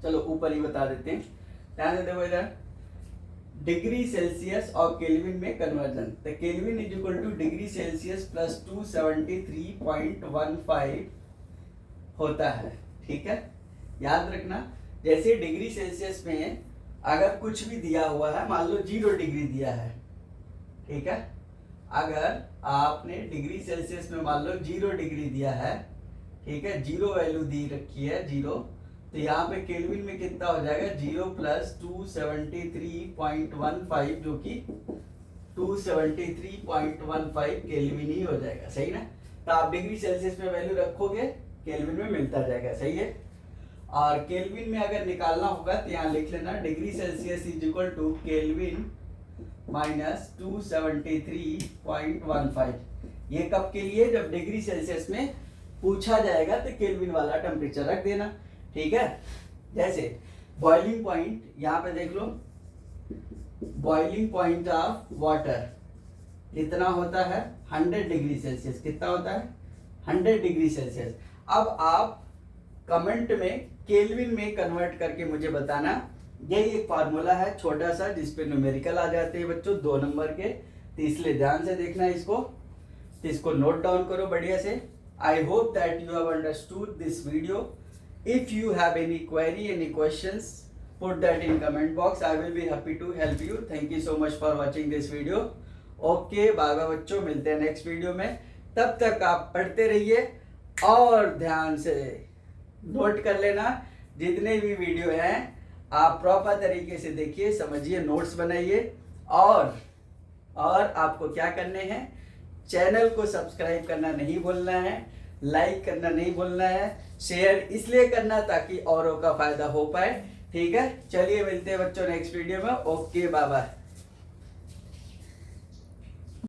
चलो ऊपर ही बता देते हैं, ध्यान से देखो इधर, डिग्री सेल्सियस और केल्विन में कन्वर्जन। तो kelvin is equal two degree Celsius plus 273.15 होता है, ठीक है। याद रखना, जैसे डिग्री सेल्सियस में अगर कुछ भी दिया हुआ है, मान लो 0 डिग्री दिया है, ठीक है। अगर आपने डिग्री सेल्सियस में मान लो 0 डिग्री दिया है, ठीक है, 0 वैल्यू दी रखी है 0, तो यहाँ पे केल्विन में कितना हो जाएगा 0 प्लस 273.15 जो कि 273.15 केल्विन ही हो जाएगा, सही ना। तो आप डिग्री सेल्सियस में वैल्यू रखोगे केल्विन में मिलता जाएगा, सही है। और केल्विन में अगर निकालना होगा तो यहाँ लिख लेना degree Celsius is equal to kelvin minus 273.15। ये कब के लिए, जब डिग्री सेल्सियस में पूछा जाएगा तो केल्विन वाला टेम्परेचर रख देना, ठीक है। जैसे बॉइलिंग पॉइंट यहाँ पे देख लो, बॉइलिंग पॉइंट ऑफ वाटर कितना होता है 100 डिग्री सेल्सियस, कितना होता है 100 डिग्री सेल्सियस। अब आप कमेंट में केल्विन में कन्वर्ट करके मुझे बताना। यही एक फार्मूला है छोटा सा जिसपे न्यूमेरिकल आ जाते हैं बच्चों 2 नंबर के, तो इसलिए ध्यान से देखना इसको, तो इसको नोट डाउन करो बढ़िया से। I hope that you have understood this video. If you have any query, any questions, put that in comment box, I will be happy to help you. Thank you so much for watching this video. Okay bye bye बच्चों, मिलते हैं next video में। तब तक आप पढ़ते रहिए और ध्यान से नोट कर लेना, जितने भी वीडियो हैं आप प्रॉपर तरीके से देखिए, समझिए, नोट्स बनाइए। और आपको क्या करने हैं, चैनल को सब्सक्राइब करना नहीं भूलना है, लाइक करना नहीं भूलना है, शेयर इसलिए करना ताकि औरों का फायदा हो पाए, ठीक है। चलिए मिलते हैं बच्चों नेक्स्ट वीडियो में। Okay bye bye.